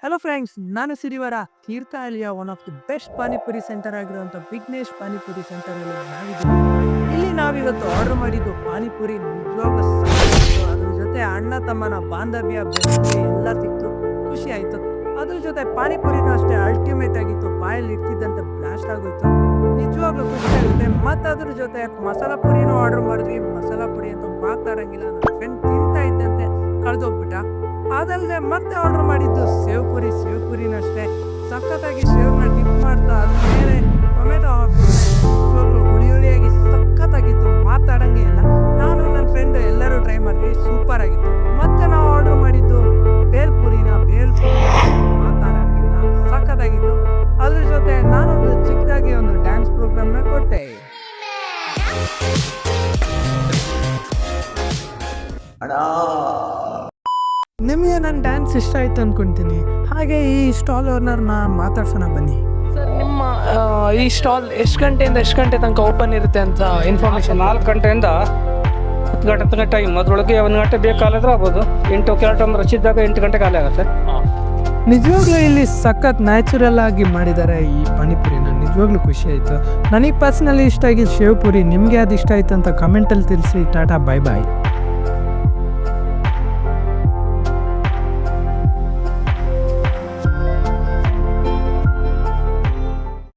Hello friends, ನಾನು ಸಿರಿವರ ತೀರ್ಥಹಳ್ಳಿಯ one of the best panipuri centre ಆಗಿರುವಂಥ ವಿಘ್ನೇಶ್ ಪಾನಿಪುರಿ ಸೆಂಟರ್ ಅಲ್ಲಿ ನಾವಿದ್ದೀವಿ. ಇಲ್ಲಿ ನಾವಿವತ್ತು ಆರ್ಡರ್ ಮಾಡಿದ್ದು ಪಾನಿಪುರಿ ನಿಜವಾಗ್ಲೂ ಸಖತ್ತಾಗಿತ್ತು. ಅದ್ರ ಜೊತೆ ಅಣ್ಣ ತಮ್ಮನ ಬಾಂಧವ್ಯ ಬೆಸುಗೆ ಎಲ್ಲ ಸಿಕ್ತು, ಖುಷಿ ಆಯ್ತು. ಅದ್ರ ಜೊತೆ ಪಾನಿಪುರಿನೂ ಅಷ್ಟೇ ಅಲ್ಟಿಮೇಟ್ ಆಗಿತ್ತು, ಬಾಯಲ್ಲಿ ಇರ್ತಿದ್ದಂತೆ ಬ್ಲಾಸ್ಟ್ ಆಗೋಯ್ತು. ನಿಜವಾಗ್ಲೂ ಖುಷಿ ಆಗುತ್ತೆ. ಮತ್ತು ಅದ್ರ ಜೊತೆ ಮಸಾಲ ಪುರಿನೂ ಆರ್ಡರ್ ಮಾಡಿದ್ವಿ. ಮಸಾಲ ಪುರಿ ಅಂತೂ ಮಾತಾಡಂಗಿಲ್ಲ, ನನ್ನ ಫ್ರೆಂಡ್ ತಿಂತಾ ಇದ್ದಂತೆ ಕಳೆದೋಗ್ಬಿಟ್ಟ. ಅದಲ್ಲದೆ ಮತ್ತೆ ಆರ್ಡರ್ ಮಾಡಿದ್ದು ಸೇವ್ ಪುರಿನೂ ಅಷ್ಟೇ ಸಖತ್ತಾಗಿ ಸೇವ್ನ ಡಿಪ್ ಮಾಡ್ತಾ ಅದ್ರ ಮೇಲೆ ಟೊಮೆಟೊ ಹಾಕಿದ್ರು ಹುಳಿಯಾಗಿ ಸಖತ್ತಾಗಿತ್ತು, ಮಾತಾಡಂಗೆ ಇಲ್ಲ. ನಾನು ನನ್ನ ಫ್ರೆಂಡ್ ಎಲ್ಲರೂ ಟ್ರೈ ಮಾಡಿದ್ವಿ, ಸೂಪರ್ ಆಗಿತ್ತು. ಮತ್ತೆ ನಾವು ಆರ್ಡರ್ ಮಾಡಿದ್ದು ಬೇಲ್ಪುರಿ ಮಾತಾಡಂಗಿಲ್ಲ, ಸಖತ್ತಾಗಿತ್ತು. ಅದ್ರ ಜೊತೆ ನಾನೊಂದು ಚಿಕ್ಕದಾಗಿ ಒಂದು ಡ್ಯಾನ್ಸ್ ಪ್ರೋಗ್ರಾಮ್ನ ಕೊಟ್ಟೆ. ನಿಮಗೆ ನನ್ನ ಡ್ಯಾನ್ಸ್ ಇಷ್ಟ ಆಯ್ತು ಅಂದ್ಕೊತೀನಿ. ಹಾಗೆ ಈ ಸ್ಟಾಲ್ ಓನರ್ನ ಮಾತಾಡ್ಸೋಣ ಬನ್ನಿ. ಸರ್, ನಿಮ್ಮ ಈ ಸ್ಟಾಲ್ ಎಷ್ಟು ಗಂಟೆಯಿಂದ ಎಷ್ಟು ಗಂಟೆ ತನಕ ಓಪನ್ ಇರುತ್ತೆ ಅಂತ ಇನ್ಫಾರ್ಮೇಶನ್? 4 ಗಂಟೆಯಿಂದ 10 ಗಂಟೆ ತನಕ ಟೈಮ್. ಅದರೊಳಗೆ 1 ಗಂಟೆ ಬೇಕಾದ್ರೆ ಆಗ್ಬೋದು. 8 ಕೆಲವು ರಚಿದ್ದಾಗ 8 ಗಂಟೆ ಖಾಲಿ ಆಗುತ್ತೆ. ನಿಜವಾಗ್ಲೂ ಇಲ್ಲಿ ಸಖತ್ ನ್ಯಾಚುರಲ್ ಆಗಿ ಮಾಡಿದ್ದಾರೆ ಈ ಪಾನಿಪುರಿನ. ನಿಜವಾಗ್ಲೂ ಖುಷಿ ಆಯಿತು. ನನಗೆ ಪರ್ಸ್ನಲಿ ಇಷ್ಟ ಆಗಿದ್ದು ಶೇವ್ ಪುರಿ. ನಿಮಗೆ ಅದು ಇಷ್ಟ ಆಯಿತು ಅಂತ ಕಮೆಂಟಲ್ಲಿ ತಿಳಿಸಿ. ಟಾಟಾ, ಬಾಯ್ ಬಾಯ್.